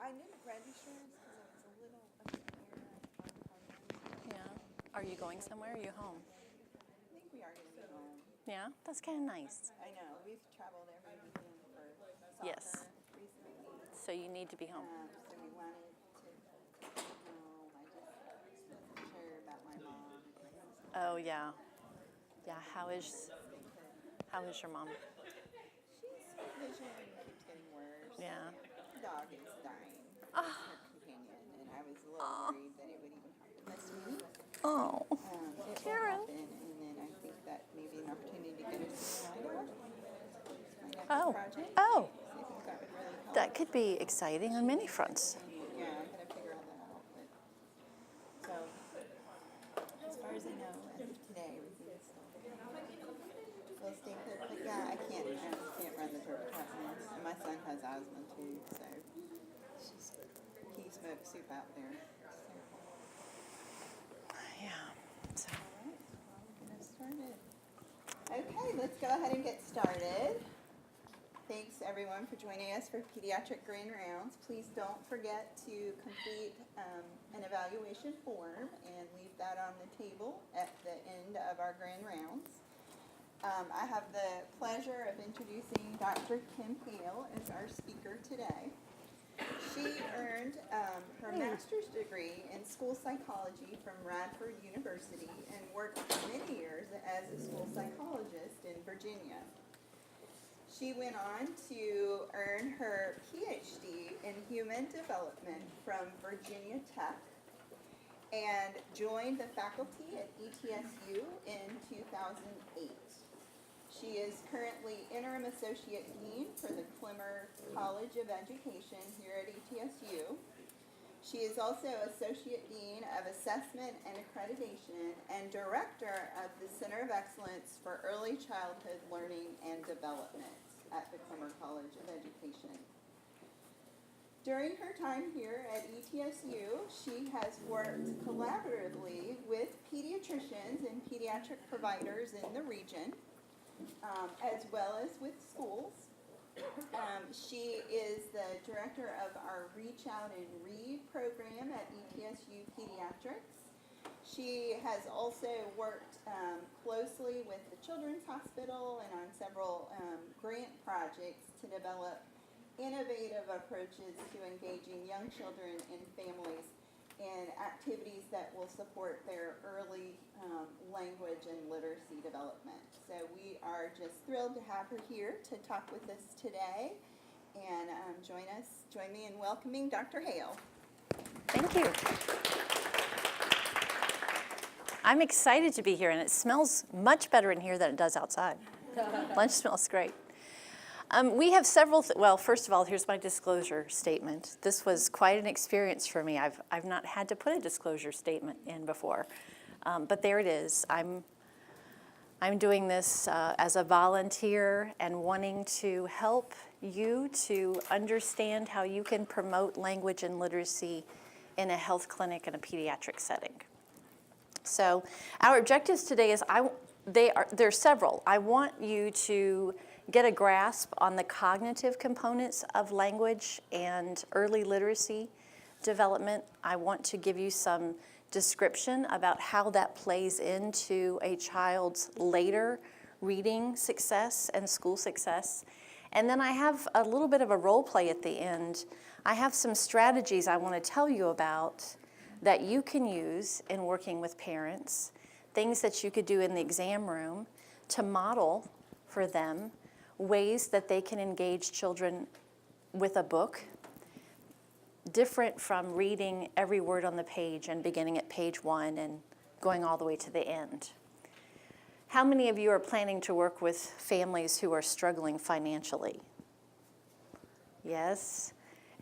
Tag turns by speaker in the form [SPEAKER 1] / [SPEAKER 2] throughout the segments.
[SPEAKER 1] I didn't register because I was a little upset.
[SPEAKER 2] Yeah. Are you going somewhere or are you home?
[SPEAKER 1] I think we are going to be home.
[SPEAKER 2] Yeah, that's kind of nice.
[SPEAKER 1] I know. We've traveled every weekend for soccer
[SPEAKER 2] Yes.
[SPEAKER 1] recently.
[SPEAKER 2] So you need to be home.
[SPEAKER 1] So we wanted to be home. I just wasn't sure about my mom.
[SPEAKER 2] Oh, yeah. Yeah, how is your mom?
[SPEAKER 1] Her vision keeps getting worse.
[SPEAKER 2] Yeah.
[SPEAKER 1] The dog is dying.
[SPEAKER 2] Oh.
[SPEAKER 1] Her companion. And I was a little worried that it would even happen this week.
[SPEAKER 2] Oh.
[SPEAKER 1] It will happen, and then I think that maybe an opportunity to get us to Canada. My next project.
[SPEAKER 2] Oh.
[SPEAKER 1] So I think that would really help.
[SPEAKER 2] That could be exciting on many fronts.
[SPEAKER 1] Yeah, I'm going to figure all that out. But, so, as far as I know, as of today, everything is will stay put. But yeah, I can't run the turbo mess. And my son has asthma too, so he smokes soup out there. So.
[SPEAKER 2] Yeah. So.
[SPEAKER 1] All right, well, get us started. Okay, let's go ahead and get started. Thanks everyone for joining us for Pediatric Grand Rounds. Please don't forget to complete an evaluation form and leave that on the table at the end of our Grand Rounds. I have the pleasure of introducing Dr. Kim Hale as our speaker today. She earned her master's degree in school psychology from Radford University and worked for many years as a school psychologist in Virginia. She went on to earn her Ph.D. in human development from Virginia Tech and joined the faculty at ETSU in 2008. She is currently Interim Associate Dean for the Clemmer College of Education here at ETSU. She is also Associate Dean of Assessment and Accreditation and Director of the Center of Excellence for Early Childhood Learning and Development at the Clemmer College of Education. During her time here at ETSU, she has worked collaboratively with pediatricians and pediatric providers in the region, as well as with schools. She is the director of our Reach Out and Read program at ETSU Pediatrics. She has also worked closely with the Children's Hospital and on several grant projects to develop innovative approaches to engaging young children and families in activities that will support their early language and literacy development. So we are just thrilled to have her here to talk with us today. And join me in welcoming Dr. Hale.
[SPEAKER 2] Thank you. I'm excited to be here, and it smells much better in here than it does outside. Lunch smells great. We have several, well, first of all, here's my disclosure statement. This was quite an experience for me. I've not had to put a disclosure statement in before, but there it is. I'm doing this as a volunteer and wanting to help you to understand how you can promote language and literacy in a health clinic in a pediatric setting. So our objectives today is, there are several. I want you to get a grasp on the cognitive components of language and early literacy development. I want to give you some description about how that plays into a child's later reading success and school success. And then I have a little bit of a role play at the end. I have some strategies I want to tell you about that you can use in working with parents, things that you could do in the exam room to model for them ways that they can engage children with a book, different from reading every word on the page and beginning at page 1 and going all the way to the end. How many of you are planning to work with families who are struggling financially? Yes.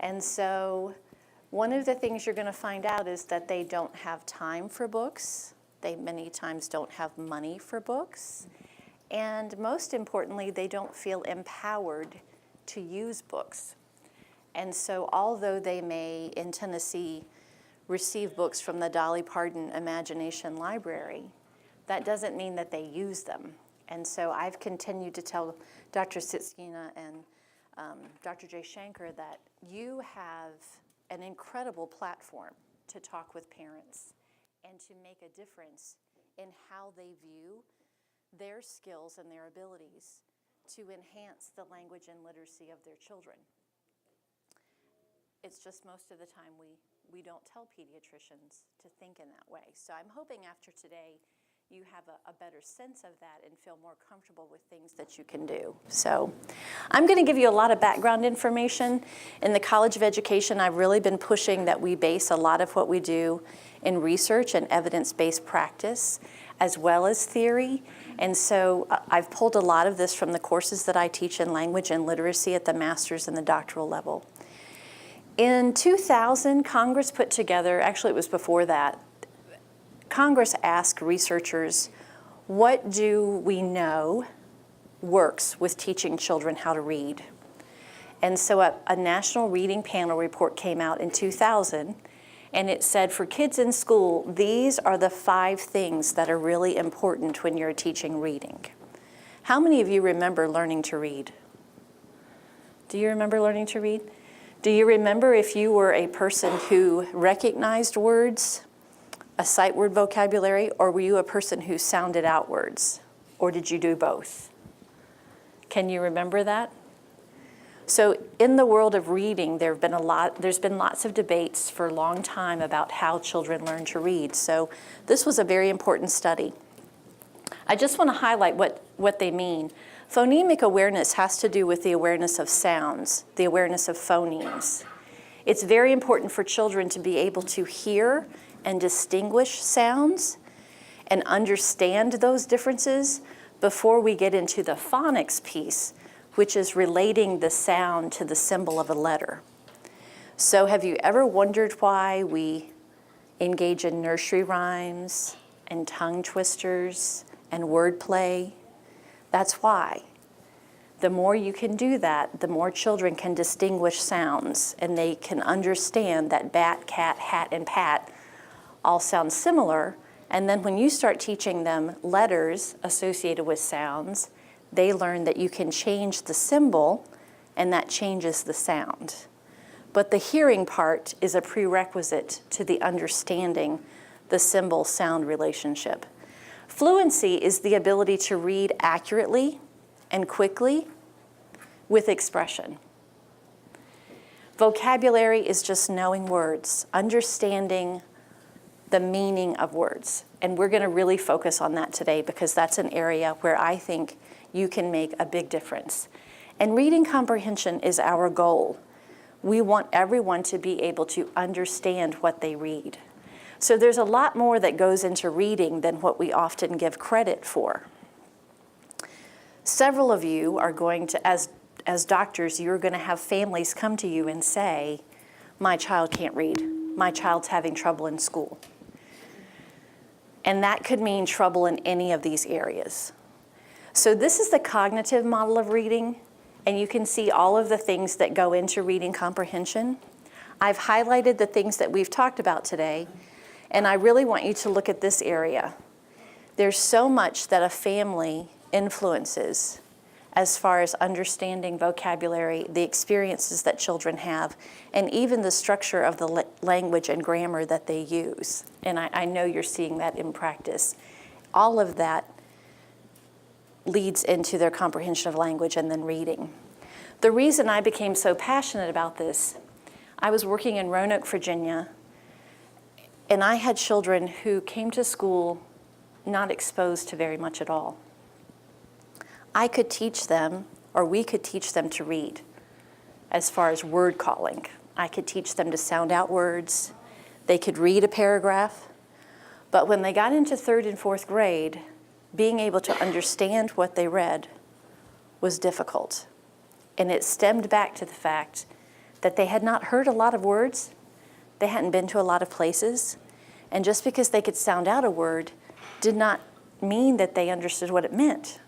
[SPEAKER 2] And so one of the things you're going to find out is that they don't have time for books. They many times don't have money for books. And most importantly, they don't feel empowered to use books. And so although they may, in Tennessee, receive books from the Dolly Parton Imagination Library, that doesn't mean that they use them. And so I've continued to tell Dr. Sitskina and Dr. Jay Shanker, that you have an incredible platform to talk with parents and to make a difference in how they view their skills and their abilities to enhance the language and literacy of their children. It's just most of the time we don't tell pediatricians to think in that way. So I'm hoping after today you have a better sense of that and feel more comfortable with things that you can do. So I'm going to give you a lot of background information. In the College of Education, I've really been pushing that we base a lot of what we do in research and evidence-based practice, as well as theory. And so I've pulled a lot of this from the courses that I teach in language and literacy at the master's and the doctoral level. In 2000, Congress put together, actually it was before that, Congress asked researchers, what do we know works with teaching children how to read? And so a national reading panel report came out in 2000, and it said for kids in school, these are the 5 things that are really important when you're teaching reading. How many of you remember learning to read? Do you remember learning to read? Do you remember if you were a person who recognized words, a sight word vocabulary, or were you a person who sounded out words? Or did you do both? Can you remember that? So in the world of reading, there's been lots of debates for a long time about how children learn to read. So this was a very important study. I just want to highlight what they mean. Phonemic awareness has to do with the awareness of sounds, the awareness of phonemes. It's very important for children to be able to hear and distinguish sounds and understand those differences before we get into the phonics piece, which is relating the sound to the symbol of a letter. So have you ever wondered why we engage in nursery rhymes and tongue twisters and wordplay? That's why. The more you can do that, the more children can distinguish sounds, and they can understand that bat, cat, hat, and pat all sound similar. And then when you start teaching them letters associated with sounds, they learn that you can change the symbol, and that changes the sound. But the hearing part is a prerequisite to the understanding the symbol-sound relationship. Fluency is the ability to read accurately and quickly with expression. Vocabulary is just knowing words, understanding the meaning of words. And we're going to really focus on that today because that's an area where I think you can make a big difference. And reading comprehension is our goal. We want everyone to be able to understand what they read. So there's a lot more that goes into reading than what we often give credit for. Several of you are going to, as doctors, you're going to have families come to you and say, my child can't read. My child's having trouble in school. And that could mean trouble in any of these areas. So this is the cognitive model of reading, and you can see all of the things that go into reading comprehension. I've highlighted the things that we've talked about today, and I really want you to look at this area. There's so much that a family influences as far as understanding vocabulary, the experiences that children have, and even the structure of the language and grammar that they use. And I know you're seeing that in practice. All of that leads into their comprehension of language and then reading. The reason I became so passionate about this, I was working in Roanoke, Virginia, and I had children who came to school not exposed to very much at all. I could teach them, or we could teach them to read as far as word calling. I could teach them to sound out words. They could read a paragraph. But when they got into 3rd and 4th grade, being able to understand what they read was difficult. And it stemmed back to the fact that they had not heard a lot of words. They hadn't been to a lot of places. And just because they could sound out a word did not mean that they understood what it meant.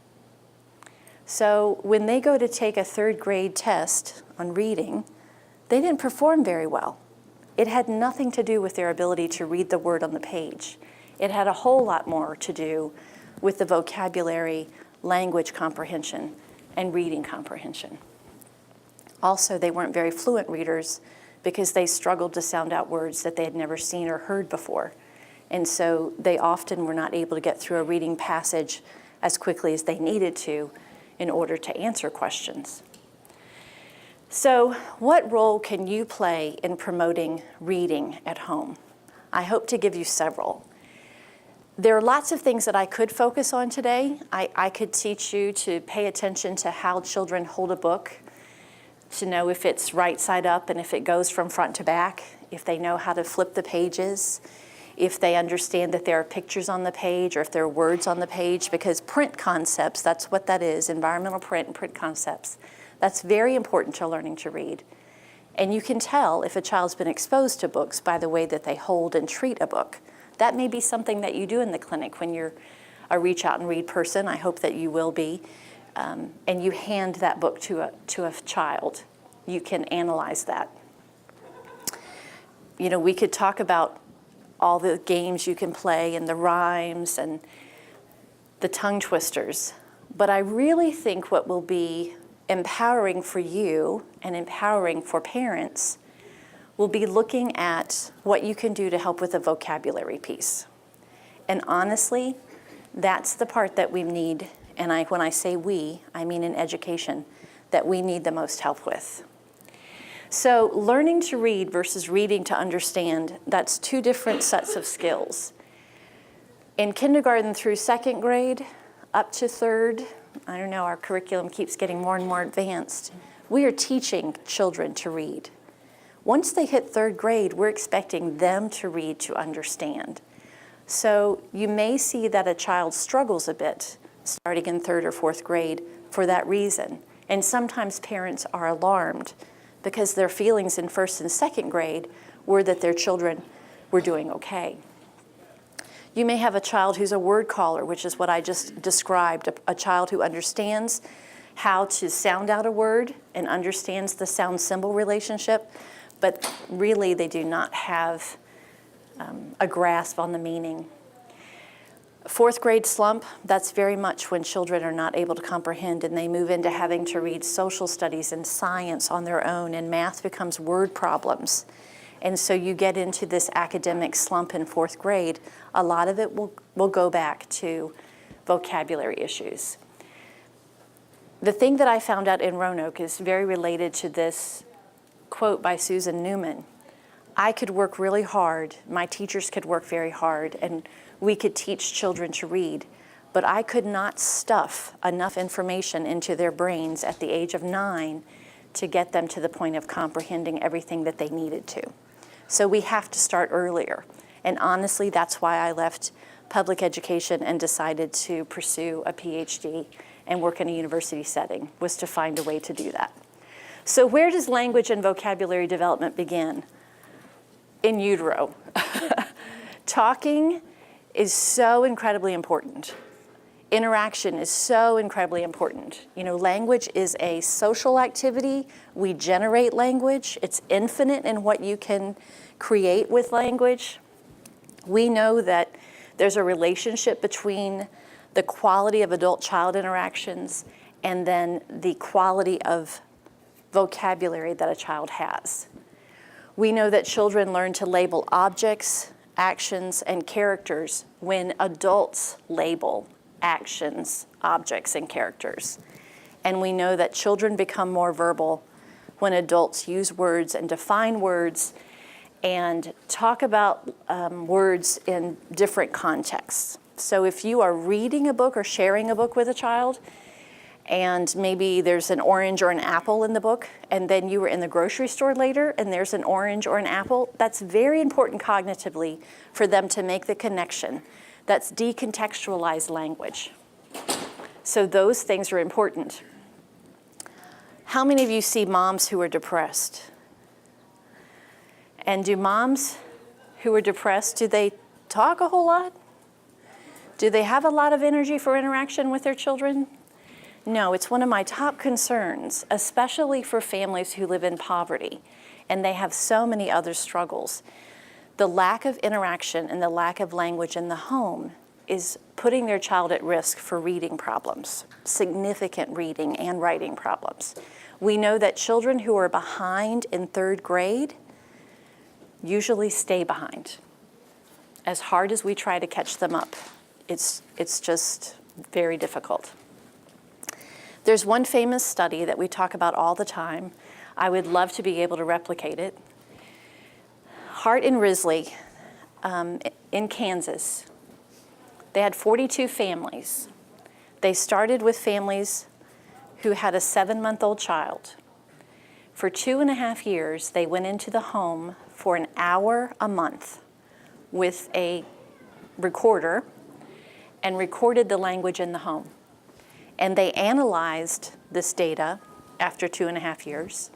[SPEAKER 2] So when they go to take a 3rd grade test on reading, they didn't perform very well. It had nothing to do with their ability to read the word on the page. It had a whole lot more to do with the vocabulary, language comprehension, and reading comprehension. Also, they weren't very fluent readers because they struggled to sound out words that they had never seen or heard before. And so they often were not able to get through a reading passage as quickly as they needed to in order to answer questions. So what role can you play in promoting reading at home? I hope to give you several. There are lots of things that I could focus on today. I could teach you to pay attention to how children hold a book, to know if it's right side up and if it goes from front to back, if they know how to flip the pages, if they understand that there are pictures on the page or if there are words on the page, because print concepts, that's what that is, environmental print and print concepts. That's very important to learning to read. And you can tell if a child's been exposed to books by the way that they hold and treat a book. That may be something that you do in the clinic when you're a reach out and read person. I hope that you will be. And you hand that book to a child. You can analyze that. You know, we could talk about all the games you can play and the rhymes and the tongue twisters. But I really think what will be empowering for you and empowering for parents will be looking at what you can do to help with the vocabulary piece. And honestly, that's the part that we need, and when I say we, I mean in education, that we need the most help with. So learning to read versus reading to understand, that's two different sets of skills. In kindergarten through second grade, up to third, I don't know, our curriculum keeps getting more and more advanced. We are teaching children to read. Once they hit third grade, we're expecting them to read to understand. So you may see that a child struggles a bit starting in third or fourth grade for that reason. And sometimes parents are alarmed because their feelings in first and second grade were that their children were doing okay. You may have a child who's a word caller, which is what I just described, a child who understands how to sound out a word and understands the sound symbol relationship, but really they do not have a grasp on the meaning. Fourth grade slump, that's very much when children are not able to comprehend and they move into having to read social studies and science on their own, and math becomes word problems. And so you get into this academic slump in fourth grade. A lot of it will go back to vocabulary issues. The thing that I found out in Roanoke is very related to this quote by Susan Newman. I could work really hard, my teachers could work very hard, and we could teach children to read, but I could not stuff enough information into their brains at the age of 9 to get them to the point of comprehending everything that they needed to. So we have to start earlier. And honestly, that's why I left public education and decided to pursue a Ph.D. and work in a university setting, was to find a way to do that. So where does language and vocabulary development begin? In utero. Talking is so incredibly important. Interaction is so incredibly important. You know, language is a social activity. We generate language. It's infinite in what you can create with language. We know that there's a relationship between the quality of adult-child interactions and then the quality of vocabulary that a child has. We know that children learn to label objects, actions, and characters when adults label actions, objects, and characters. And we know that children become more verbal when adults use words and define words and talk about words in different contexts. So if you are reading a book or sharing a book with a child, and maybe there's an orange or an apple in the book, and then you were in the grocery store later and there's an orange or an apple, that's very important cognitively for them to make the connection. That's decontextualized language. So those things are important. How many of you see moms who are depressed? And do moms who are depressed, do they talk a whole lot? Do they have a lot of energy for interaction with their children? No, it's one of my top concerns, especially for families who live in poverty, and they have so many other struggles. The lack of interaction and the lack of language in the home is putting their child at risk for reading problems, significant reading and writing problems. We know that children who are behind in 3rd grade usually stay behind. As hard as we try to catch them up, it's just very difficult. There's one famous study that we talk about all the time. I would love to be able to replicate it. Hart and Risley in Kansas, they had 42 families. They started with families who had a 7-month-old child. For 2.5 years, they went into the home for an hour a month with a recorder and recorded the language in the home. And they analyzed this data after 2.5 years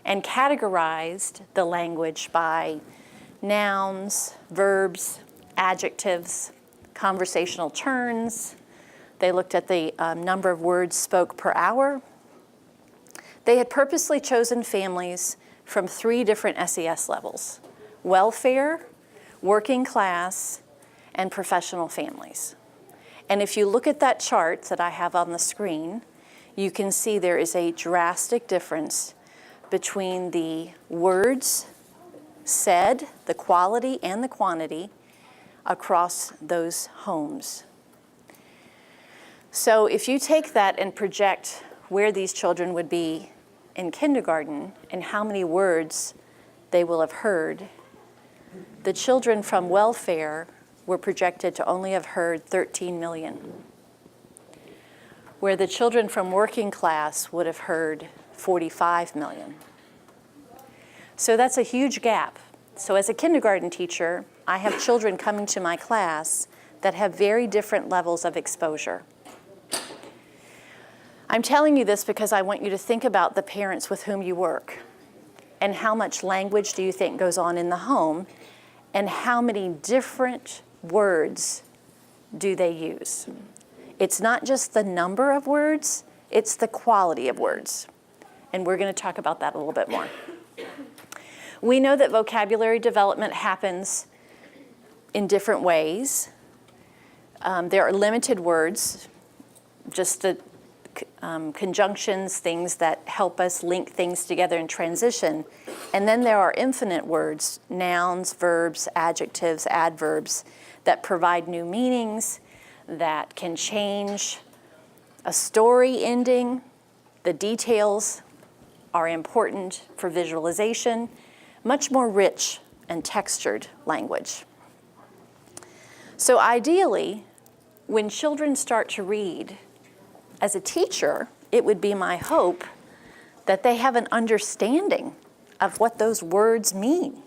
[SPEAKER 2] and categorized the language by nouns, verbs, adjectives, conversational turns. They looked at the number of words spoke per hour. They had purposely chosen families from 3 different SES levels: welfare, working class, and professional families. And if you look at that chart that I have on the screen, you can see there is a drastic difference between the words said, the quality and the quantity, across those homes. So if you take that and project where these children would be in kindergarten and how many words they will have heard, the children from welfare were projected to only have heard 13 million, where the children from working class would have heard 45 million. So that's a huge gap. So as a kindergarten teacher, I have children coming to my class that have very different levels of exposure. I'm telling you this because I want you to think about the parents with whom you work and how much language do you think goes on in the home and how many different words do they use. It's not just the number of words, it's the quality of words. And we're going to talk about that a little bit more. We know that vocabulary development happens in different ways. There are limited words, just the conjunctions, things that help us link things together in transition. And then there are infinite words, nouns, verbs, adjectives, adverbs, that provide new meanings, that can change a story ending. The details are important for visualization, much more rich and textured language. So ideally, when children start to read, as a teacher, it would be my hope that they have an understanding of what those words mean,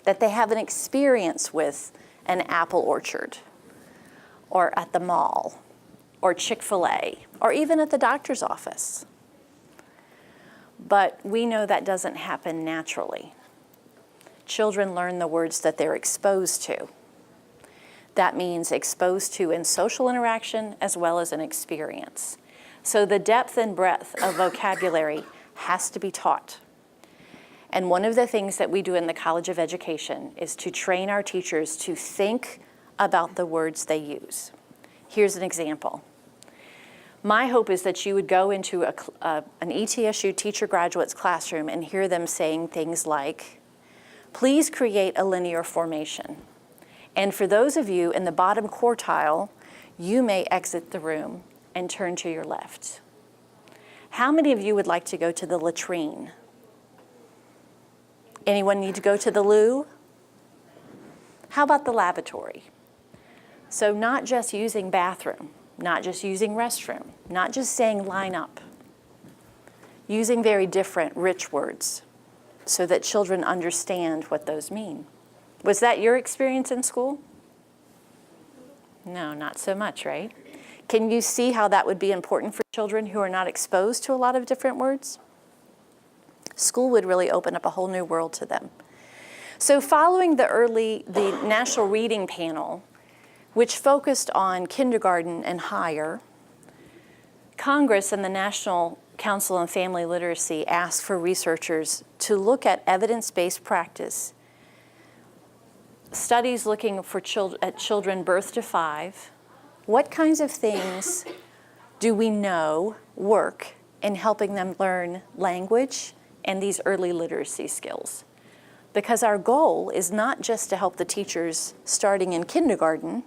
[SPEAKER 2] that they have an experience with an apple orchard, or at the mall, or Chick-fil-A, or even at the doctor's office. But we know that doesn't happen naturally. Children learn the words that they're exposed to. That means exposed to in social interaction as well as in experience. So the depth and breadth of vocabulary has to be taught. And one of the things that we do in the College of Education is to train our teachers to think about the words they use. Here's an example. My hope is that you would go into an ETSU teacher graduate's classroom and hear them saying things like, please create a linear formation. And for those of you in the bottom quartile, you may exit the room and turn to your left. How many of you would like to go to the latrine? Anyone need to go to the loo? How about the lavatory? So not just using bathroom, not just using restroom, not just saying line up, using very different, rich words so that children understand what those mean. Was that your experience in school? No, not so much, right? Can you see how that would be important for children who are not exposed to a lot of different words? School would really open up a whole new world to them. So following the National Reading Panel, which focused on kindergarten and higher, Congress and the National Council on Family Literacy asked for researchers to look at evidence-based practice, studies looking for at children birth to 5, what kinds of things do we know work in helping them learn language and these early literacy skills? Because our goal is not just to help the teachers starting in kindergarten,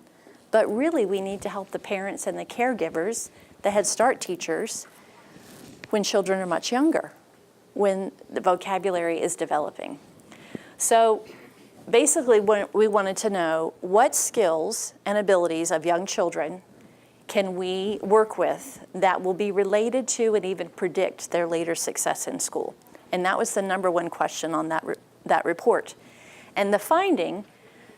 [SPEAKER 2] but really we need to help the parents and the caregivers, the Head Start teachers, when children are much younger, when the vocabulary is developing. So basically we wanted to know what skills and abilities of young children can we work with that will be related to and even predict their later success in school. And that was the number one question on that report. And the finding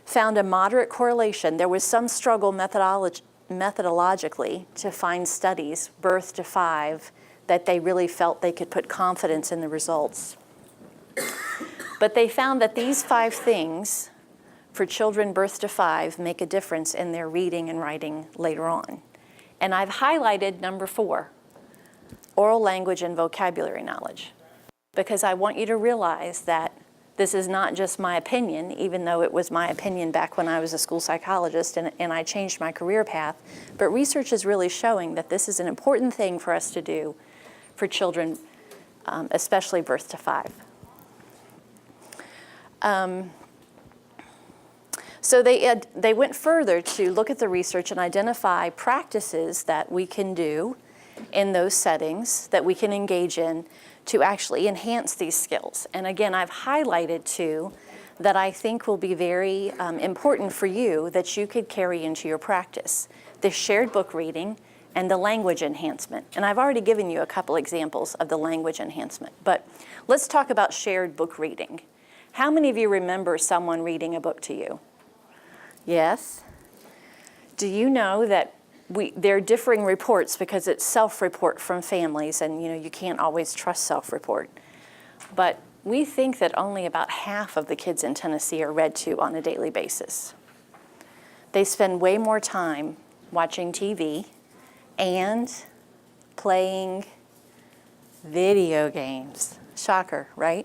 [SPEAKER 2] found a moderate correlation. There was some struggle methodologically to find studies, birth to 5, that they really felt they could put confidence in the results. But they found that these 5 things for children birth to 5 make a difference in their reading and writing later on. And I've highlighted number 4, oral language and vocabulary knowledge, because I want you to realize that this is not just my opinion, even though it was my opinion back when I was a school psychologist and I changed my career path, but research is really showing that this is an important thing for us to do for children, especially birth to 5. So they went further to look at the research and identify practices that we can do in those settings that we can engage in to actually enhance these skills. And again, I've highlighted 2 that I think will be very important for you that you could carry into your practice. The shared book reading and the language enhancement. And I've already given you a couple examples of the language enhancement, but let's talk about shared book reading. How many of you remember someone reading a book to you? Yes? Do you know that there are differing reports because it's self-report from families, and you can't always trust self-report. But we think that only about half of the kids in Tennessee are read to on a daily basis. They spend way more time watching TV and playing video games. Shocker, right?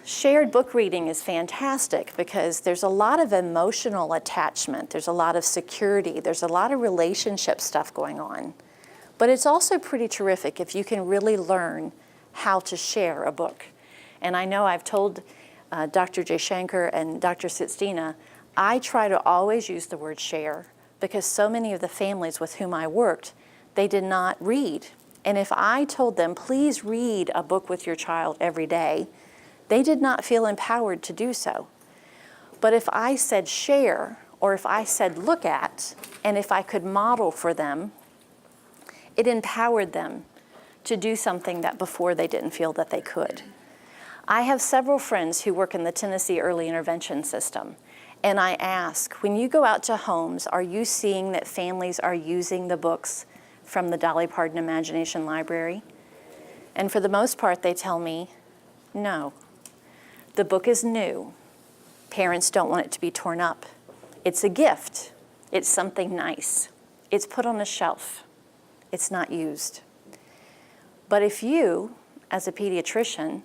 [SPEAKER 2] Shared book reading is fantastic because there's a lot of emotional attachment, there's a lot of security, there's a lot of relationship stuff going on. But it's also pretty terrific if you can really learn how to share a book. And I know I've told Dr. Jayshankar and Dr. Sitstina, I try to always use the word share because so many of the families with whom I worked, they did not read. And if I told them, please read a book with your child every day, they did not feel empowered to do so. But if I said share, or if I said look at, and if I could model for them, it empowered them to do something that before they didn't feel that they could. I have several friends who work in the Tennessee Early Intervention System, and I ask, when you go out to homes, are you seeing that families are using the books from the Dolly Parton Imagination Library? And for the most part, they tell me, no. The book is new. Parents don't want it to be torn up. It's a gift. It's something nice. It's put on a shelf. It's not used. But if you, as a pediatrician,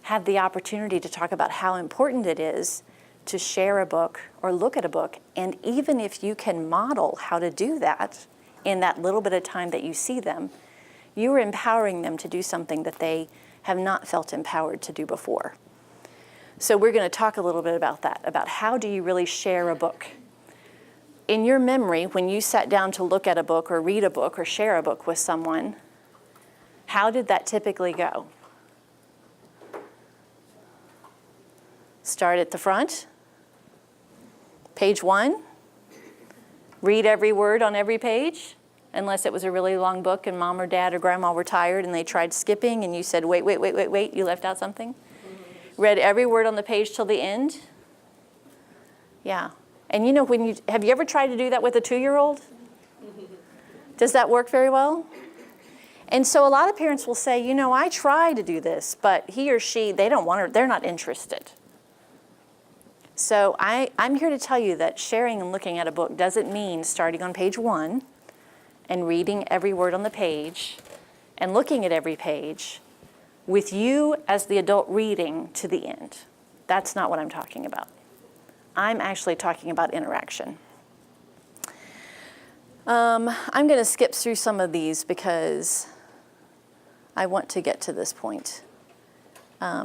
[SPEAKER 2] have the opportunity to talk about how important it is to share a book or look at a book, and even if you can model how to do that in that little bit of time that you see them, you are empowering them to do something that they have not felt empowered to do before. So we're going to talk a little bit about that, about how do you really share a book. In your memory, when you sat down to look at a book or read a book or share a book with someone, how did that typically go? Start at the front, page 1, read every word on every page, unless it was a really long book and mom or dad or grandma were tired and they tried skipping and you said, wait, you left out something? Read every word on the page till the end? Yeah. And have you ever tried to do that with a 2-year-old? Does that work very well? And so a lot of parents will say, I try to do this, but he or she, they're not interested. So I'm here to tell you that sharing and looking at a book doesn't mean starting on page 1 and reading every word on the page and looking at every page with you as the adult reading to the end. That's not what I'm talking about. I'm actually talking about interaction. I'm going to skip through some of these because I want to get to this point. I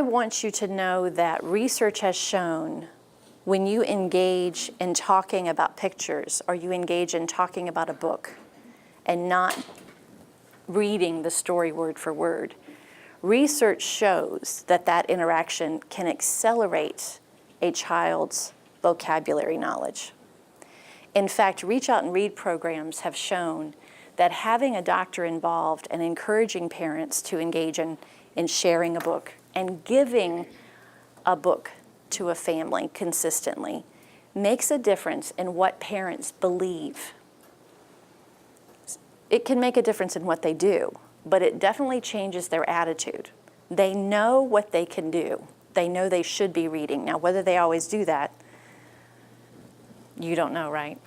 [SPEAKER 2] want you to know that research has shown when you engage in talking about pictures or you engage in talking about a book and not reading the story word for word, research shows that that interaction can accelerate a child's vocabulary knowledge. In fact, Reach Out and Read programs have shown that having a doctor involved and encouraging parents to engage in sharing a book and giving a book to a family consistently makes a difference in what parents believe. It can make a difference in what they do, but it definitely changes their attitude. They know what they can do. They know they should be reading. Now, whether they always do that, you don't know, right?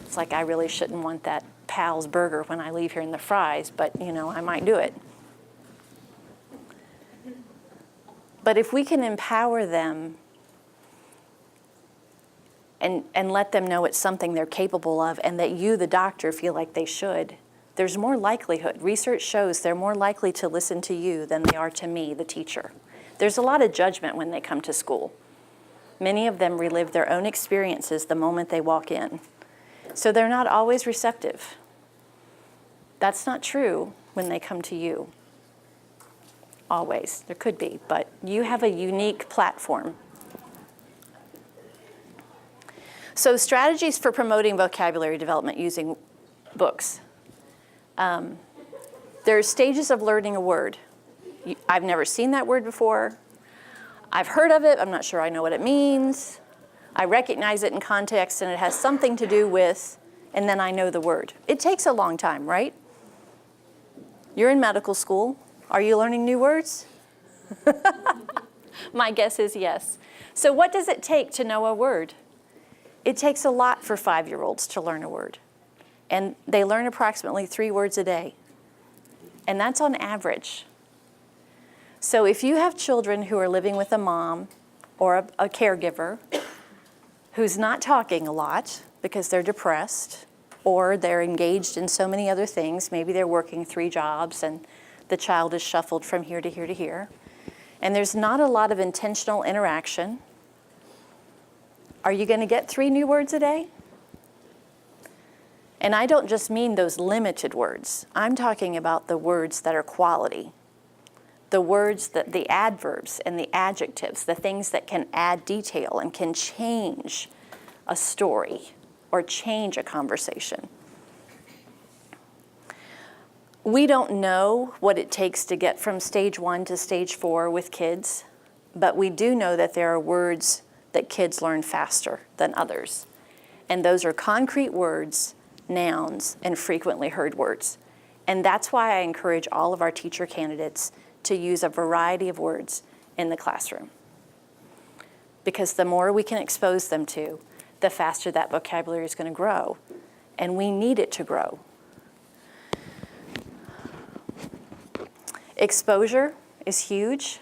[SPEAKER 2] It's like I really shouldn't want that Pal's burger when I leave here in the fries, but I might do it. But if we can empower them and let them know it's something they're capable of and that you, the doctor, feel like they should, there's more likelihood. Research shows they're more likely to listen to you than they are to me, the teacher. There's a lot of judgment when they come to school. Many of them relive their own experiences the moment they walk in. So they're not always receptive. That's not true when they come to you. Always. There could be, but you have a unique platform. So strategies for promoting vocabulary development using books. There's stages of learning a word. I've never seen that word before. I've heard of it. I'm not sure I know what it means. I recognize it in context and it has something to do with, and then I know the word. It takes a long time, right? You're in medical school. Are you learning new words? My guess is yes. So what does it take to know a word? It takes a lot for 5-year-olds to learn a word. And they learn approximately 3 words a day. And that's on average. So if you have children who are living with a mom or a caregiver who's not talking a lot because they're depressed or they're engaged in so many other things, maybe they're working 3 jobs and the child is shuffled from here to here to here, and there's not a lot of intentional interaction, are you going to get 3 new words a day? And I don't just mean those limited words. I'm talking about the words that are quality. The words, the adverbs and the adjectives, the things that can add detail and can change a story or change a conversation. We don't know what it takes to get from stage 1 to stage 4 with kids, but we do know that there are words that kids learn faster than others. And those are concrete words, nouns, and frequently heard words. And that's why I encourage all of our teacher candidates to use a variety of words in the classroom. Because the more we can expose them to, the faster that vocabulary is going to grow. And we need it to grow. Exposure is huge.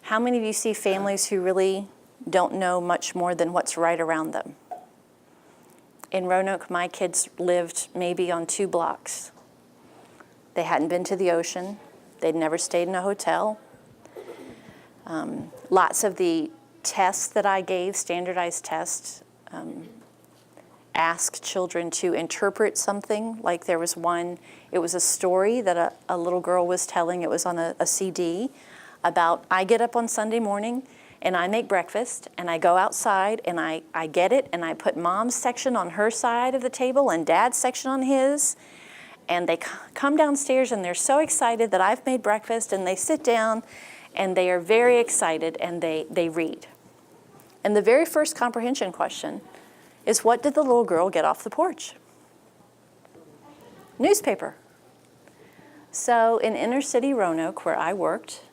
[SPEAKER 2] How many of you see families who really don't know much more than what's right around them? In Roanoke, my kids lived maybe on 2 blocks. They hadn't been to the ocean. They'd never stayed in a hotel. Lots of the tests that I gave, standardized tests, asked children to interpret something. Like there was one, it was a story that a little girl was telling. It was on a CD about, I get up on Sunday morning and I make breakfast and I go outside and I get it and I put mom's section on her side of the table and dad's section on his. And they come downstairs and they're so excited that I've made breakfast, and they sit down and they are very excited and they read. And the very first comprehension question is, what did the little girl get off the porch? Newspaper. So in inner city Roanoke, where I worked,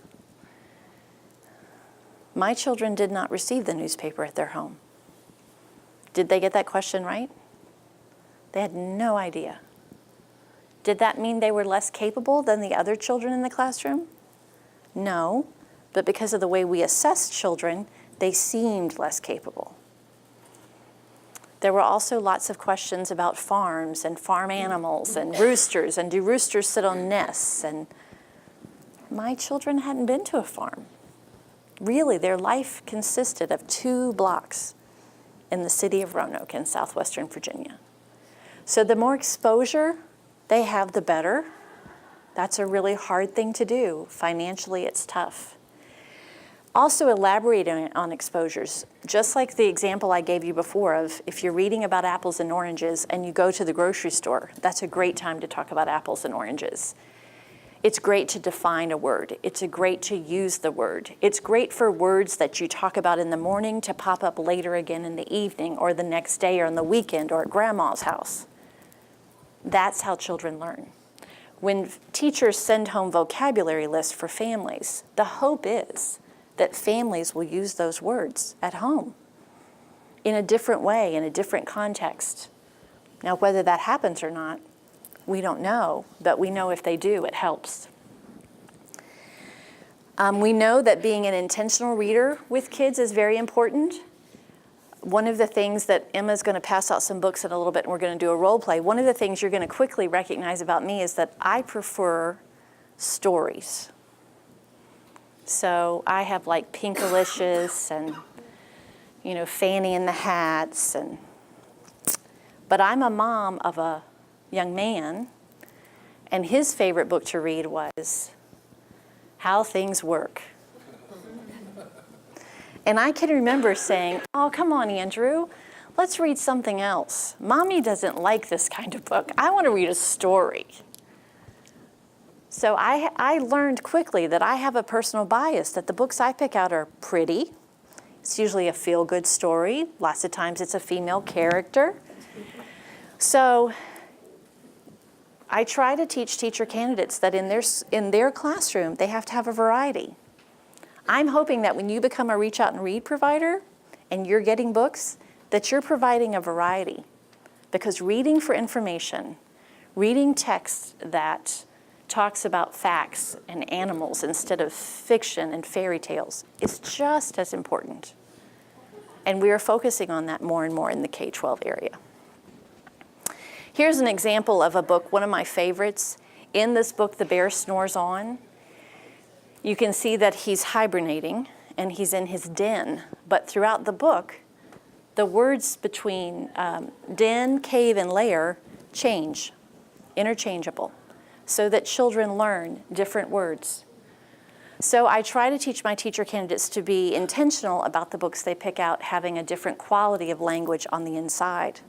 [SPEAKER 2] my children did not receive the newspaper at their home. Did they get that question right? They had no idea. Did that mean they were less capable than the other children in the classroom? No, but because of the way we assess children, they seemed less capable. there were also lots of questions about farms and farm animals and roosters, and do roosters sit on nests? And my children hadn't been to a farm. Really, their life consisted of 2 blocks in the city of Roanoke in southwestern Virginia. So the more exposure they have, the better. That's a really hard thing to do. Financially, it's tough. Also elaborating on exposures, just like the example I gave you before of if you're reading about apples and oranges and you go to the grocery store, that's a great time to talk about apples and oranges. It's great to define a word. It's great to use the word. It's great for words that you talk about in the morning to pop up later again in the evening or the next day or on the weekend or at grandma's house. That's how children learn. When teachers send home vocabulary lists for families, the hope is that families will use those words at home in a different way, in a different context. Now, whether that happens or not, we don't know, but we know if they do, it helps. We know that being an intentional reader with kids is very important. One of the things that Emma's going to pass out some books in a little bit, and we're going to do a role play. One of the things you're going to quickly recognize about me is that I prefer stories. So I have like Pinkalicious and, Fanny and the Hats, but I'm a mom of a young man, and his favorite book to read was How Things Work. And I can remember saying, oh, come on, Andrew, let's read something else. Mommy doesn't like this kind of book. I want to read a story. So I learned quickly that I have a personal bias, that the books I pick out are pretty. It's usually a feel-good story. Lots of times it's a female character. So I try to teach teacher candidates that in their classroom, they have to have a variety. I'm hoping that when you become a Reach Out and Read provider and you're getting books, that you're providing a variety. Because reading for information, reading text that talks about facts and animals instead of fiction and fairy tales is just as important. And we are focusing on that more and more in the K-12 area. Here's an example of a book, one of my favorites. In this book, The Bear Snores On. You can see that he's hibernating and he's in his den. But throughout the book, the words between den, cave, and lair change, interchangeable, so that children learn different words. So I try to teach my teacher candidates to be intentional about the books they pick out having a different quality of language on the inside.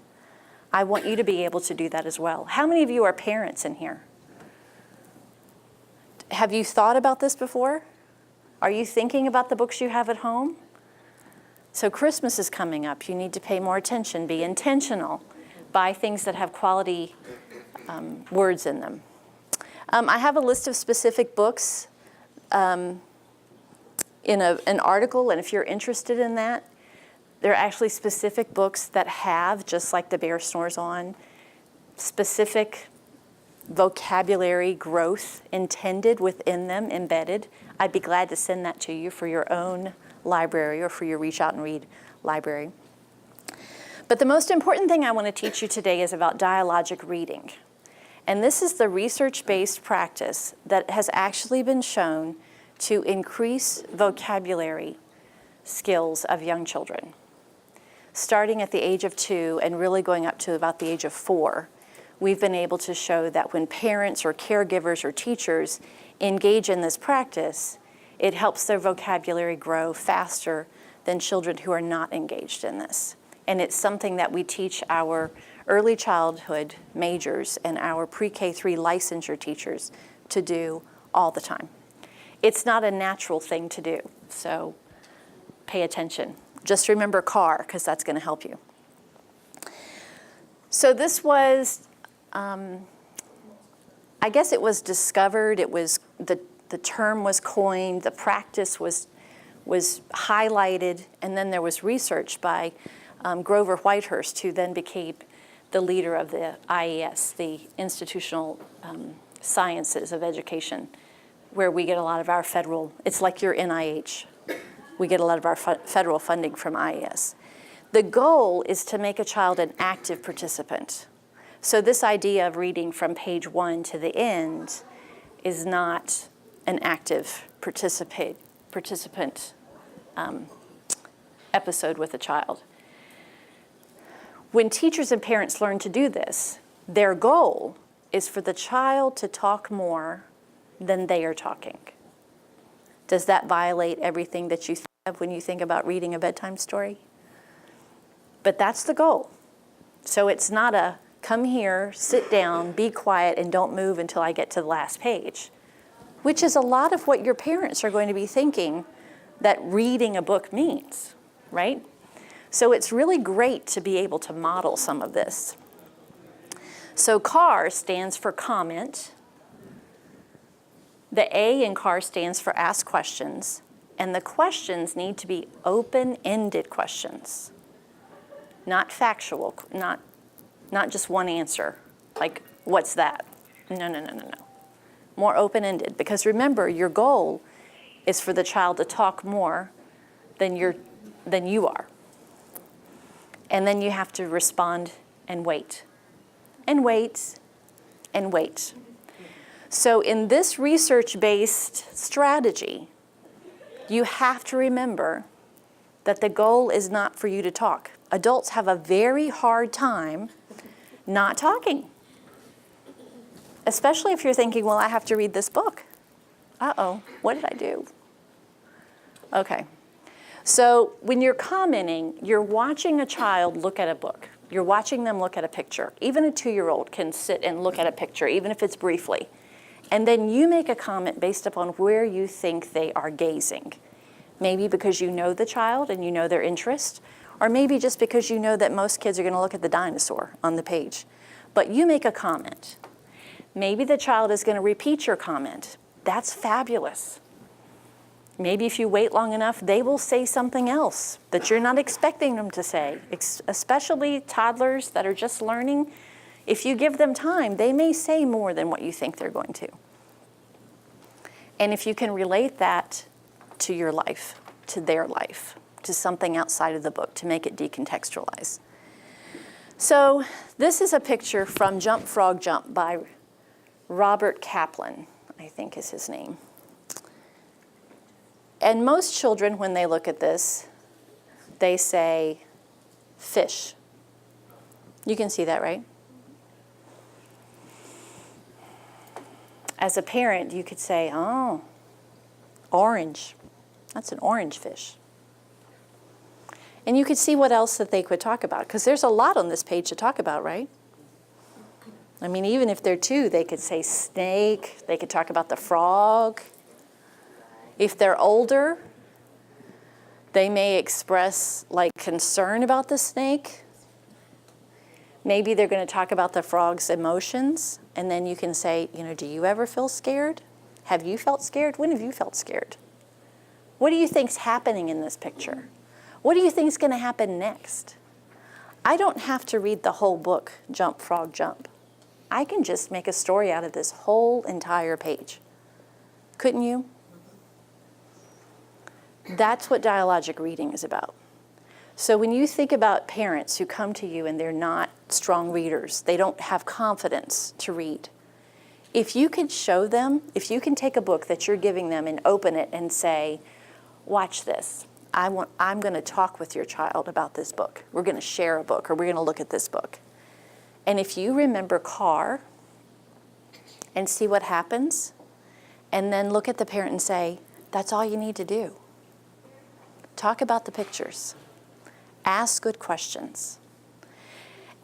[SPEAKER 2] I want you to be able to do that as well. How many of you are parents in here? Have you thought about this before? Are you thinking about the books you have at home? So Christmas is coming up. You need to pay more attention, be intentional, buy things that have quality words in them. I have a list of specific books in an article, and if you're interested in that, there are actually specific books that have, just like The Bear Snores On, specific vocabulary growth intended within them, embedded. I'd be glad to send that to you for your own library or for your Reach Out and Read library. But the most important thing I want to teach you today is about dialogic reading. And this is the research-based practice that has actually been shown to increase vocabulary skills of young children. Starting at the age of 2 and really going up to about the age of 4, we've been able to show that when parents or caregivers or teachers engage in this practice, it helps their vocabulary grow faster than children who are not engaged in this. And it's something that we teach our early childhood majors and our pre-K3 licensure teachers to do all the time. It's not a natural thing to do, so pay attention. Just remember car, because that's going to help you. So this was, I guess it was discovered, it was, the term was coined, the practice was highlighted, and then there was research by Grover Whitehurst, who then became the leader of the IES, the Institutional Sciences of Education, where we get a lot of our federal, it's like your NIH. We get a lot of our federal funding from IES. The goal is to make a child an active participant. So this idea of reading from page 1 to the end is not an active participant episode with a child. When teachers and parents learn to do this, their goal is for the child to talk more than they are talking. Does that violate everything that you think of when you think about reading a bedtime story? But that's the goal. So it's not a come here, sit down, be quiet, and don't move until I get to the last page, which is a lot of what your parents are going to be thinking that reading a book means, right? So it's really great to be able to model some of this. So CAR stands for comment. The A in CAR stands for ask questions, and the questions need to be open-ended questions. Not factual, not just one answer, like, what's that? No. More open-ended, because remember, your goal is for the child to talk more than you are. And then you have to respond and wait, and wait, and wait. So in this research-based strategy, you have to remember that the goal is not for you to talk. Adults have a very hard time not talking, especially if you're thinking, well, I have to read this book. Uh-oh, what did I do? Okay, so when you're commenting, you're watching a child look at a book. You're watching them look at a picture. Even a 2-year-old can sit and look at a picture, even if it's briefly. And then you make a comment based upon where you think they are gazing. Maybe because you know the child and you know their interest, or maybe just because you know that most kids are going to look at the dinosaur on the page. But you make a comment. Maybe the child is going to repeat your comment. That's fabulous. Maybe if you wait long enough, they will say something else that you're not expecting them to say, especially toddlers that are just learning. If you give them time, they may say more than what you think they're going to. And if you can relate that to your life, to their life, to something outside of the book, to make it decontextualize. So this is a picture from Jump Frog Jump by Robert Kaplan, I think is his name. And most children, when they look at this, they say, fish. You can see that, right? As a parent, you could say, oh, orange. That's an orange fish. And you could see what else that they could talk about, because there's a lot on this page to talk about, right? I mean, even if they're 2, they could say snake, they could talk about the frog. If they're older, they may express like concern about the snake. Maybe they're going to talk about the frog's emotions, and then you can say, do you ever feel scared? Have you felt scared? When have you felt scared? What do you think's happening in this picture? What do you think's going to happen next? I don't have to read the whole book, Jump Frog Jump. I can just make a story out of this whole entire page. Couldn't you? That's what dialogic reading is about. So when you think about parents who come to you and they're not strong readers, they don't have confidence to read, if you can show them, if you can take a book that you're giving them and open it and say, watch this. I'm going to talk with your child about this book. We're going to share a book, or we're going to look at this book. And if you remember CAR and see what happens, and then look at the parent and say, that's all you need to do. Talk about the pictures. Ask good questions.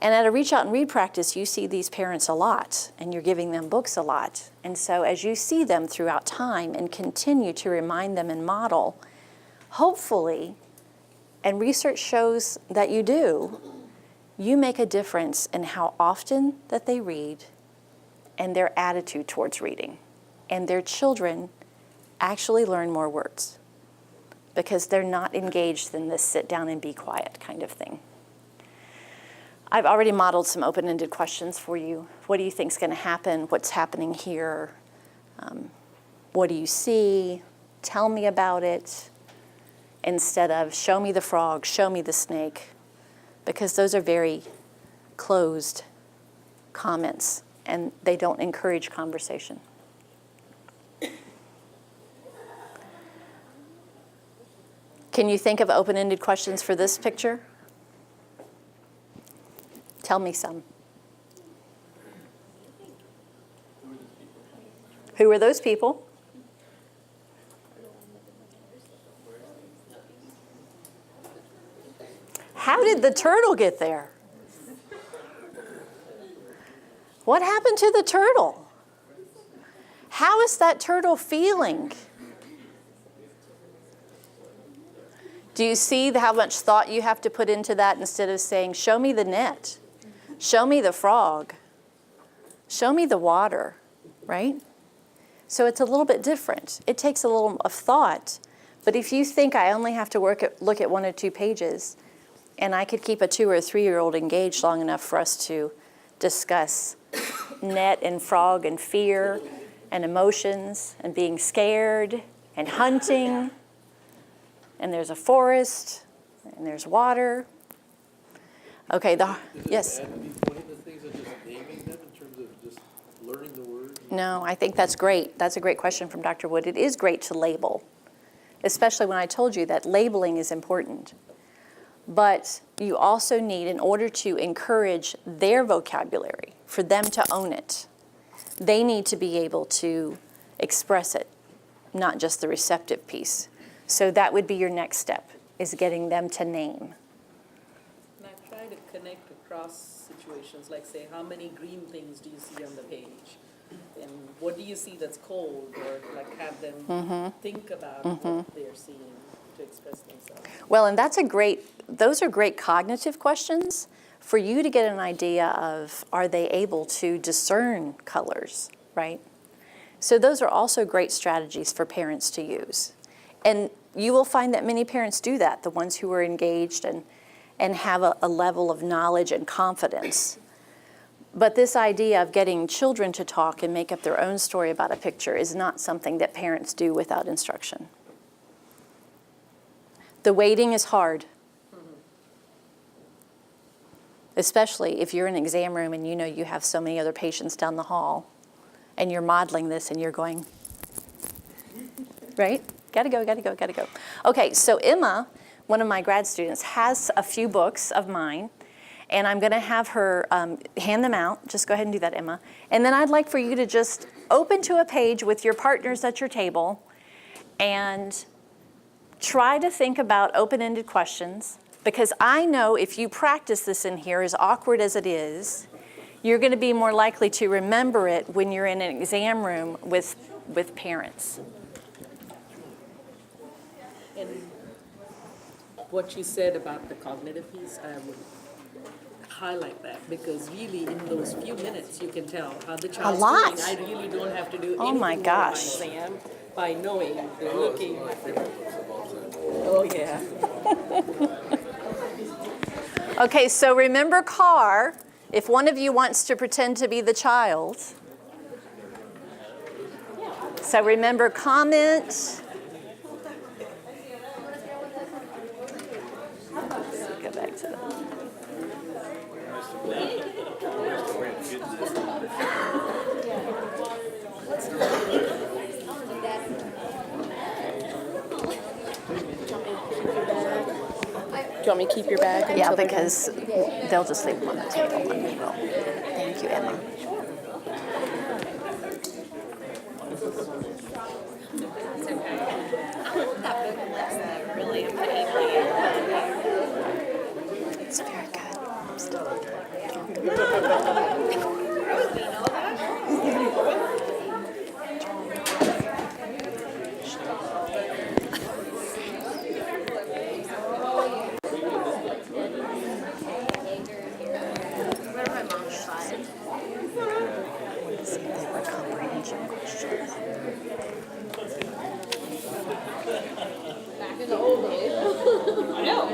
[SPEAKER 2] And at a Reach Out and Read practice, you see these parents a lot, and you're giving them books a lot. And so as you see them throughout time and continue to remind them and model, hopefully, and research shows that you do, you make a difference in how often that they read and their attitude towards reading. And their children actually learn more words because they're not engaged in this sit down and be quiet kind of thing. I've already modeled some open-ended questions for you. What do you think is going to happen? What's happening here? What do you see? Tell me about it. Instead of show me the frog, show me the snake. because those are very closed comments and they don't encourage conversation. Can you think of open-ended questions for this picture? Tell me some. Who are those people? How did the turtle get there? What happened to the turtle? How is that turtle feeling? Do you see how much thought you have to put into that instead of saying, show me the net, show me the frog, show me the water, right? So it's a little bit different. It takes a little of thought. But if you think I only have to look at 1 or 2 pages, and I could keep a 2 or 3-year-old engaged long enough for us to discuss net and frog and fear and emotions and being scared and hunting, and there's a forest and there's water. Okay, yes?
[SPEAKER 3] Add any point of the things of just naming them in terms of just learning the word?
[SPEAKER 2] No, I think that's great. That's a great question from Dr. Wood. It is great to label, especially when I told you that labeling is important. But you also need, in order to encourage their vocabulary, for them to own it, they need to be able to express it, not just the receptive piece. So that would be your next step, is getting them to name.
[SPEAKER 4] And I try to connect across situations, like say, how many green things do you see on the page? And what do you see that's cold? Or like have them think about what they're seeing to express themselves.
[SPEAKER 2] Well, and those are great cognitive questions for you to get an idea of, are they able to discern colors, right? So those are also great strategies for parents to use. And you will find that many parents do that, the ones who are engaged and have a level of knowledge and confidence. But this idea of getting children to talk and make up their own story about a picture is not something that parents do without instruction. The waiting is hard, especially if you're in an exam room and you know you have so many other patients down the hall and you're modeling this and you're going, right? Gotta go, gotta go, gotta go. Okay, so Emma, one of my grad students, has a few books of mine, and I'm gonna have her hand them out. Just go ahead and do that, Emma. And then I'd like for you to just open to a page with your partners at your table and try to think about open-ended questions, because I know if you practice this in here, as awkward as it is, you're gonna be more likely to remember it when you're in an exam room with parents.
[SPEAKER 4] And what you said about the cognitive piece, I would highlight that, because really in those few minutes you can tell how the child's
[SPEAKER 2] lot.
[SPEAKER 4] doing. I really don't have to do
[SPEAKER 2] Oh
[SPEAKER 4] anything
[SPEAKER 2] my
[SPEAKER 4] more
[SPEAKER 2] gosh.
[SPEAKER 4] by exam, by knowing they're looking. Oh yeah.
[SPEAKER 2] Okay, so remember car. If one of you wants to pretend to be the child. So remember comment. Go back to that.
[SPEAKER 5] Do you want me to keep your bag?
[SPEAKER 2] Yeah,
[SPEAKER 5] until they're
[SPEAKER 2] because they'll just leave them on the table and we will. Thank you, Emma. It's very good. I'm still see if they were comprehension questions.
[SPEAKER 5] back in the old days. I know.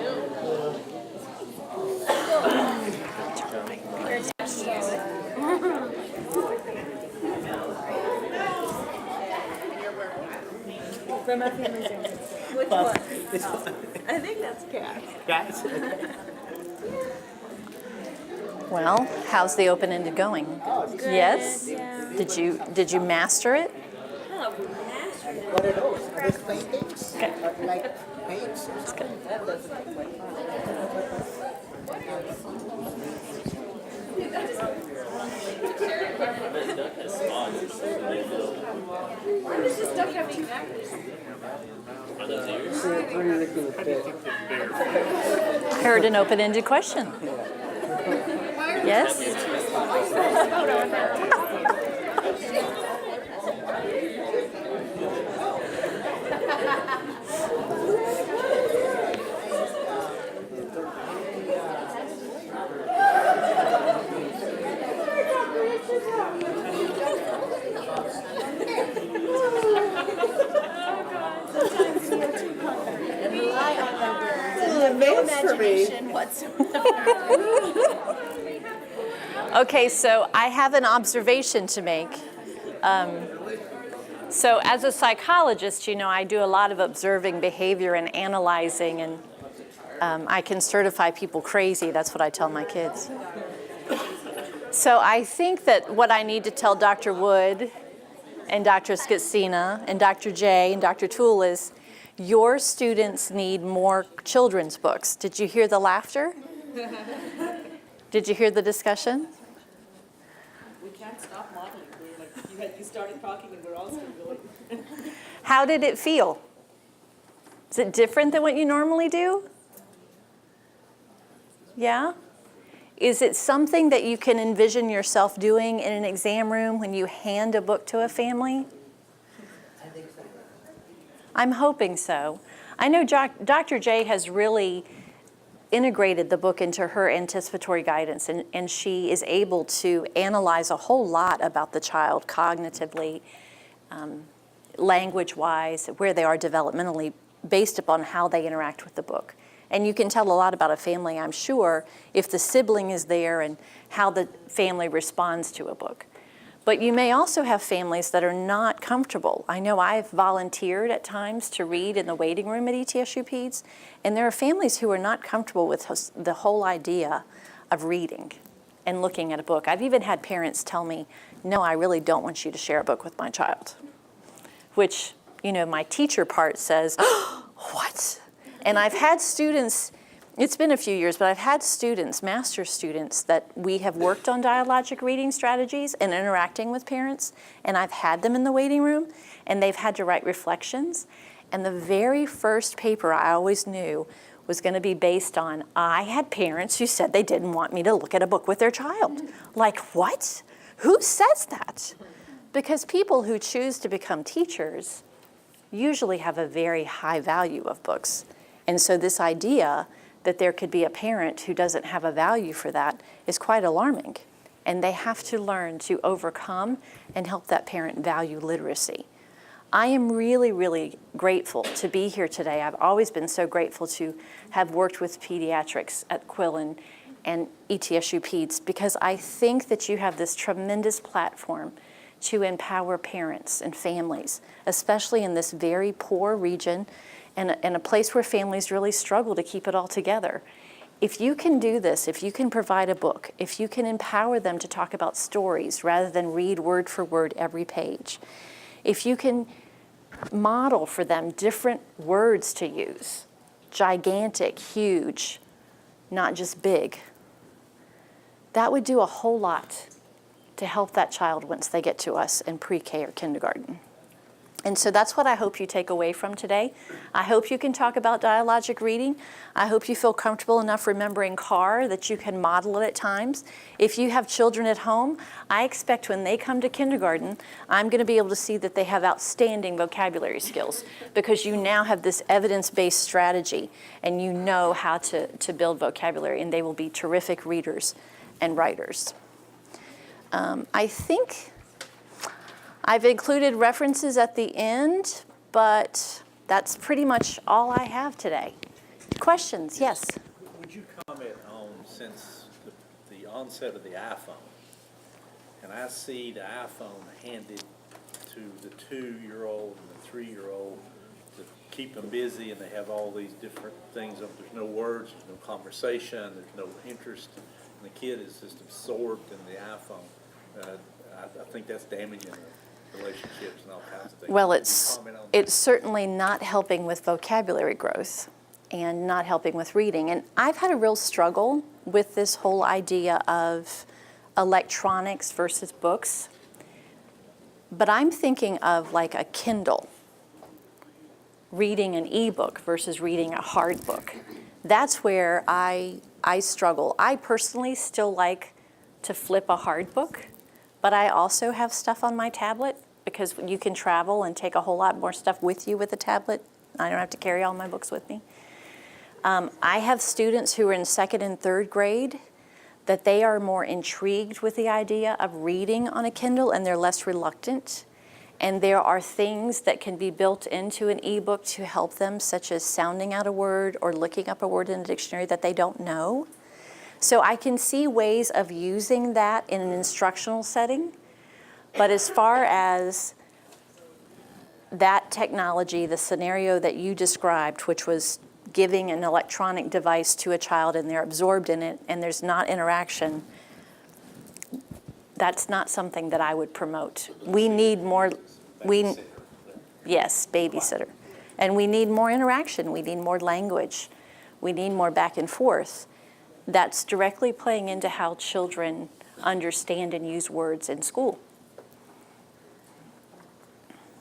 [SPEAKER 1] From a family Which one? I think that's cat.
[SPEAKER 3] Guys?
[SPEAKER 2] Well, how's the open-ended going? Yes?
[SPEAKER 5] Yeah.
[SPEAKER 2] Did you master it?
[SPEAKER 6] What are those? Are those paintings? Like paints?
[SPEAKER 2] Heard an open-ended question. Yes? Okay, so I have an observation to make. So as a psychologist, you know, I do a lot of observing behavior and analyzing, and I can certify people crazy. That's what I tell my kids. So I think that what I need to tell Dr. Wood and Dr. Skatsina and Dr. J and Dr. Toole is your students need more children's books. Did you hear the laughter? Did you hear the discussion?
[SPEAKER 4] We can't stop modeling. We're like, you started talking and we're all still going.
[SPEAKER 2] How did it feel? Is it different than what you normally do? Yeah? Is it something that you can envision yourself doing in an exam room when you hand a book to a family?
[SPEAKER 6] I think so.
[SPEAKER 2] I'm hoping so. I know Dr. J has really integrated the book into her anticipatory guidance, and she is able to analyze a whole lot about the child cognitively, language-wise, where they are developmentally, based upon how they interact with the book. And you can tell a lot about a family, I'm sure, if the sibling is there and how the family responds to a book. But you may also have families that are not comfortable. I know I've volunteered at times to read in the waiting room at ETSU Peds, and there are families who are not comfortable with the whole idea of reading and looking at a book. I've even had parents tell me, no, I really don't want you to share a book with my child. Which, you know, my teacher part says, oh, what? And I've had students, it's been a few years, but I've had students, master's students, that we have worked on dialogic reading strategies and interacting with parents, and I've had them in the waiting room, and they've had to write reflections. And the very first paper I always knew was going to be based on, I had parents who said they didn't want me to look at a book with their child. Like, what? Who says that? Because people who choose to become teachers usually have a very high value of books. And so this idea that there could be a parent who doesn't have a value for that is quite alarming. And they have to learn to overcome and help that parent value literacy. I am really, really grateful to be here today. I've always been so grateful to have worked with Pediatrics at Quillen and ETSU Peds, because I think that you have this tremendous platform to empower parents and families, especially in this very poor region and a place where families really struggle to keep it all together. If you can do this, if you can provide a book, if you can empower them to talk about stories rather than read word for word every page, if you can model for them different words to use, gigantic, huge, not just big, that would do a whole lot to help that child once they get to us in pre-K or kindergarten. And so that's what I hope you take away from today. I hope you can talk about dialogic reading. I hope you feel comfortable enough remembering CAR that you can model it at times. If you have children at home, I expect when they come to kindergarten, I'm going to be able to see that they have outstanding vocabulary skills, because you now have this evidence-based strategy and you know how to build vocabulary, and they will be terrific readers and writers. I think I've included references at the end, but that's pretty much all I have today. Questions? Yes?
[SPEAKER 7] Would you comment on, since the onset of the iPhone, and I see the iPhone handed to the 2-year-old and the 3-year-old to keep them busy, and they have all these different things. There's no words, there's no conversation, there's no interest and the kid is just absorbed in the iPhone, I think that's damaging the relationships and all kinds of things.
[SPEAKER 2] Well,
[SPEAKER 7] Can you
[SPEAKER 2] it's
[SPEAKER 7] comment on that?
[SPEAKER 2] it's certainly not helping with vocabulary growth and not helping with reading. And I've had a real struggle with this whole idea of electronics versus books. But I'm thinking of like a Kindle, reading an ebook versus reading a hard book. That's where I struggle. I personally still like to flip a hard book, but I also have stuff on my tablet because you can travel and take a whole lot more stuff with you with a tablet. I don't have to carry all my books with me. I have students who are in 2nd and 3rd grade that they are more intrigued with the idea of reading on a Kindle and they're less reluctant. And there are things that can be built into an ebook to help them, such as sounding out a word or looking up a word in a dictionary that they don't know. So I can see ways of using that in an instructional setting. But as far as that technology, the scenario that you described, which was giving an electronic device to a child and they're absorbed in it and there's not interaction, that's not something that I would promote. We need more, yes, babysitter. And we need more interaction, we need more language, we need more back and forth. That's directly playing into how children understand and use words in school.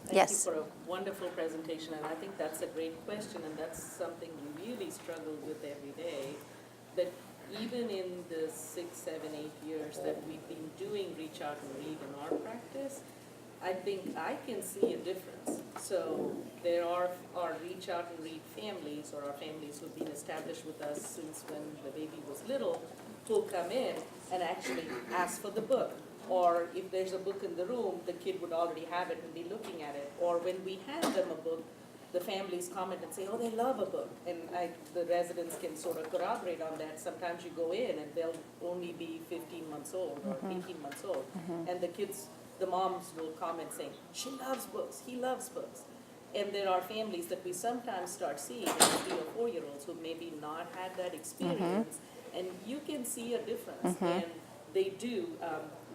[SPEAKER 4] Thank you for a wonderful presentation, and I think that's a great question, and that's something we really struggle with every day. That even in the 6, 7, 8 years that we've been doing Reach Out and Read in our practice, I think I can see a difference. So there are our Reach Out and Read families, or our families who've been established with us since when the baby was little, who'll come in and actually ask for the book. Or if there's a book in the room, the kid would already have it and be looking at it. Or when we hand them a book, the families comment and say, oh, they love a book. And the residents can sort of corroborate on that. Sometimes you go in and they'll only be 15 months old or 18 months old. And the kids, the moms will comment saying, she loves books, he loves books. And there are families that we sometimes start seeing, 3 or 4-year-olds who maybe not had that experience. And you can see a difference. And they do.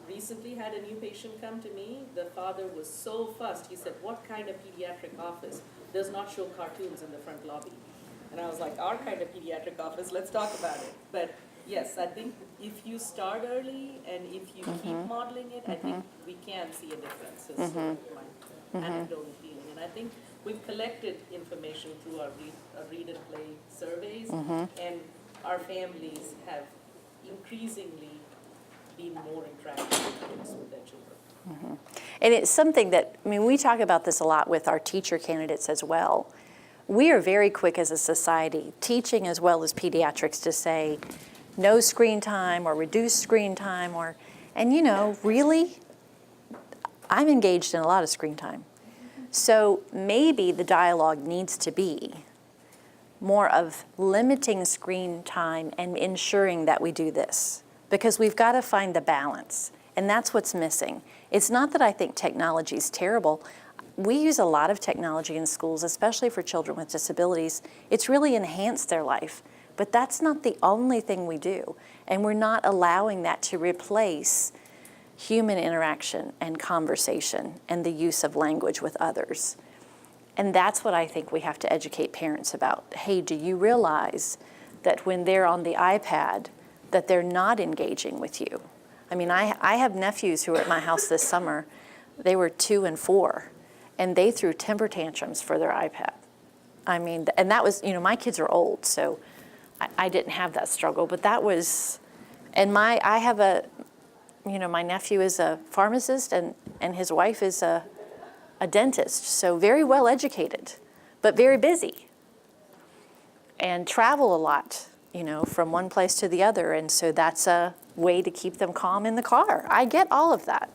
[SPEAKER 4] Recently had a new patient come to me. The father was so fussed. He said, what kind of pediatric office does not show cartoons in the front lobby? And I was like, our kind of pediatric office, let's talk about it. But yes, I think if you start early and if you keep modeling it, I think we can see a difference, is sort of my anecdotal feeling. And I think we've collected information through our read and play surveys, and our families have increasingly been more interactive with their children.
[SPEAKER 2] And it's something that, I mean, we talk about this a lot with our teacher candidates as well. We are very quick as a society, teaching as well as pediatrics, to say no screen time or reduce screen time, and you know, really, I'm engaged in a lot of screen time. So maybe the dialogue needs to be more of limiting screen time and ensuring that we do this, because we've got to find the balance, and that's what's missing. It's not that I think technology is terrible. We use a lot of technology in schools, especially for children with disabilities. It's really enhanced their life, but that's not the only thing we do, and we're not allowing that to replace human interaction and conversation and the use of language with others. And that's what I think we have to educate parents about. Hey, do you realize that when they're on the iPad, that they're not engaging with you? I mean, I have nephews who were at my house this summer. They were 2 and 4, and they threw temper tantrums for their iPad. I mean, and that was, you know, my kids are old, so I didn't have that struggle, but that was, and I have a, you know, my nephew is a pharmacist, and his wife is a dentist, so very well educated, but very busy, and travel a lot, you know, from one place to the other, and so that's a way to keep them calm in the car. I get all of that.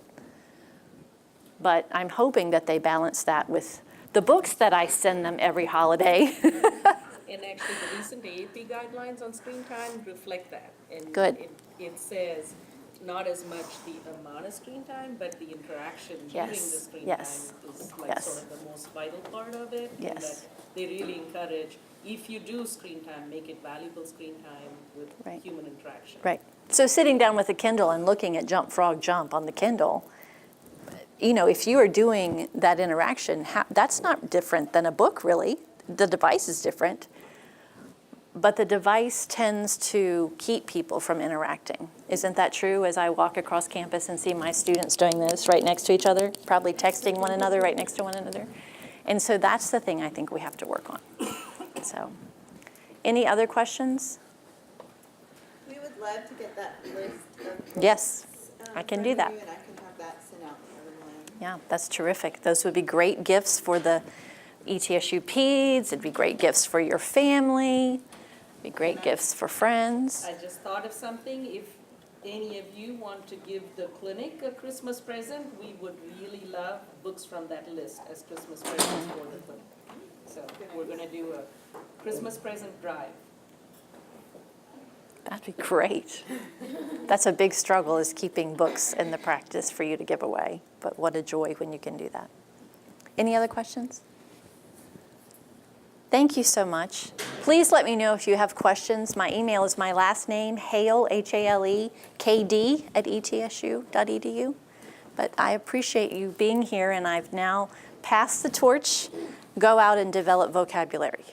[SPEAKER 2] But I'm hoping that they balance that with the books that I send them every holiday.
[SPEAKER 4] And actually, the recent AAP guidelines on screen time reflect that. And
[SPEAKER 2] Good.
[SPEAKER 4] It says not as much the amount of screen time, but the interaction during the
[SPEAKER 2] Yes,
[SPEAKER 4] screen
[SPEAKER 2] yes,
[SPEAKER 4] time is like
[SPEAKER 2] yes.
[SPEAKER 4] sort of the most vital part of it. and
[SPEAKER 2] Yes.
[SPEAKER 4] that they really encourage, if you do screen time, make it valuable screen time with
[SPEAKER 2] Right.
[SPEAKER 4] human interaction.
[SPEAKER 2] Right. So sitting down with a Kindle and looking at Jump Frog Jump on the Kindle, you know, if you are doing that interaction, that's not different than a book, really. The device is different. But the device tends to keep people from interacting. Isn't that true? As I walk across campus and see my students doing this right next to each other, probably texting one another right next to one another. And so that's the thing I think we have to work on. So, any other questions?
[SPEAKER 1] We would love to get that list of books.
[SPEAKER 2] Yes, I can
[SPEAKER 1] from
[SPEAKER 2] do that.
[SPEAKER 1] you, and I can have that sent out to everyone.
[SPEAKER 2] Yeah, that's terrific. Those would be great gifts for the ETSU peds. It'd be great gifts for your family. Be great gifts for friends.
[SPEAKER 4] I just thought of something, if any of you want to give the clinic a Christmas present, we would really love books from that list as Christmas presents for the clinic. So we're gonna do a Christmas present drive.
[SPEAKER 2] That'd be great. That's a big struggle, is keeping books in the practice for you to give away. But what a joy when you can do that. Any other questions? Thank you so much. Please let me know if you have questions. My email is my last name, Hale, Hale, KD @etsu.edu. But I appreciate you being here, and I've now passed the torch. Go out and develop vocabulary.